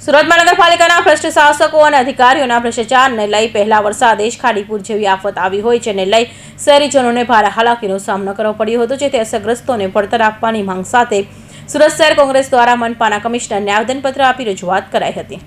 સુરત મહાનગરપાલિકાના ભ્રષ્ટ શાસકો અને અધિકારીઓના ભ્રષ્ટાચારને લઈ પહેલા વરસાદે જ ખાડીપુર જેવી આફત આવી હોય જેને લઈ શહેરીજનોને ભારે હાલાકીનો સામનો કરવો પડ્યો હતો, જેથી અસરગ્રસ્તોને વળતર આપવાની માંગ સાથે સુરત શહેર કોંગ્રેસ દ્વારા મનપાના કમિશનરને આવેદનપત્ર આપી રજૂઆત કરાઈ હતી।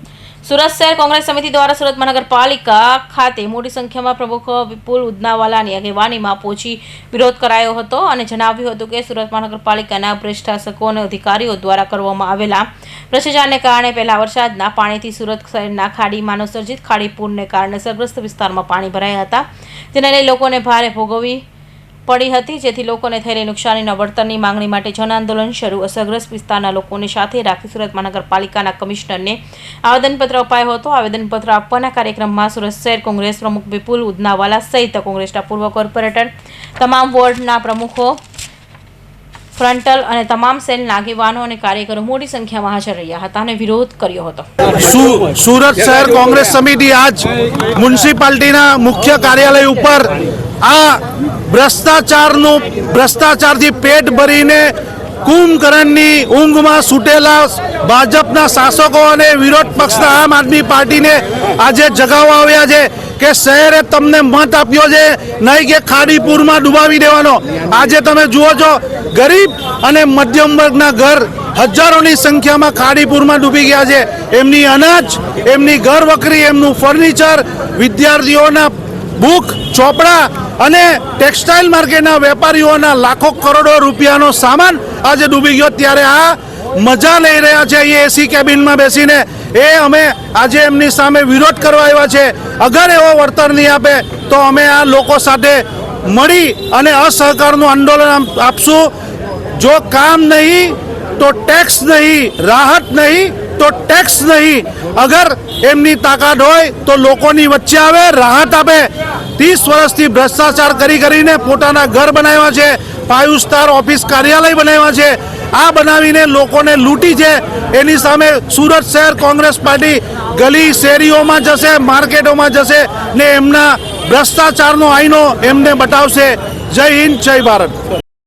સુરત શહેર કોંગ્રેસ સમિતિ દ્વારા સુરત મહાનગરપાલિકા ખાતે મોટી સંખ્યામાં પ્રમુખ વિપુલ ઉદનાવાલાની આગેવાનીમાં પહોંચી વિરોધ કરાયો હતો અને જણાવ્યું હતું કે સુરત મહાનગરપાલિકાના ભ્રષ્ટ શાસકો અને અધિકારીઓ દ્વારા કરવામાં આવેલા ભ્રષ્ટાચારને કારણે પહેલા વરસાદના પાણીથી સુરત શહેરના ખાડી માનવસર્જિત ખાડીપુરને કારણે અસરગ્રસ્ત વિસ્તારમાં પાણી ભરાયા હતા, જેને લઈ લોકોને ભારે ભોગવવી પડી હતી, જેથી લોકોને થયેલી નુકસાનીના વળતરની માંગણી માટે જન આંદોલન શરૂ અસરગ્રસ્ત વિસ્તારના લોકોને સાથે રાખી સુરત મહાનગરપાલિકાના કમિશનરને આવેદનપત્ર અપાયો હતો। આવેદનપત્ર આપવાના કાર્યક્રમમાં સુરત શહેર કોંગ્રેસ પ્રમુખ વિપુલ ઉદનાવાલા સહિત કોંગ્રેસના પૂર્વ કોર્પોરેટર, તમામ વોર્ડના પ્રમુખો, ફ્રન્ટલ અને તમામ સેલના આગેવાનો અને કાર્યકરો મોટી સંખ્યામાં હાજર રહ્યા હતા અને વિરોધ કર્યો હતો। સુરત શહેર કોંગ્રેસ સમિતિ આજ મ્યુનિસિપાલિટીના મુખ્ય કાર્યાલય ઉપર આ ભ્રષ્ટાચારથી પેટ ભરીને કુંભકર્ણની ઊંઘમાં સૂટેલા ભાજપના શાસકો અને વિરોધ પક્ષના આમ આદમી પાર્ટીને આજે જગાવવા આવ્યા છે કે શહેરે તમને મત આપ્યો છે, નહીં કે ખાડીપુરમાં ડૂબાવી દેવાનો। આજે તમે જુઓ છો ગરીબ અને મધ્યમ વર્ગના ઘર હજારોની સંખ્યામાં ખાડીપુરમાં ડૂબી ગયા છે। એમની અનાજ, એમની ઘર વકરી, એમનું ફર્નિચર, વિદ્યાર્થીઓના બુક, ચોપડા અને ટેક્સટાઇલ માર્કેટના વેપારીઓના લાખો કરોડો રૂપિયાનો સામાન આજે ડૂબી ગયો। ત્યારે આ મજા લઈ રહ્યા છે એ એસી કેબિનમાં બેસીને, એ અમે આજે એમની સામે વિરોધ કરવા આવ્યા છે। અગર એવો વળતર નહીં આપે તો અમે આ લોકો સાથે મળી અને અસહકારનું આંદોલન આપશું। જો કામ નહીં તો ટેક્સ નહીં, રાહત નહીં તો ટેક્સ નહીં। અગર એમની તાકાત હોય તો લોકોની વચ્ચે આવે, રાહત આપે। 30 વર્ષથી ભ્રષ્ટાચાર કરીને પોતાના ઘર બનાવ્યા છે, 5 સ્ટાર ઓફિસ કાર્યાલય બનાવ્યા છે, આ બનાવીને લોકોને લૂંટી છે। એની સામે સુરત શહેર કોંગ્રેસ પાર્ટી ગલી શેરીઓમાં જશે, માર્કેટોમાં જશે ને એમના ભ્રષ્ટાચારનો આઈનો એમને બતાવશે। જય હિન્દ, જય ભારત।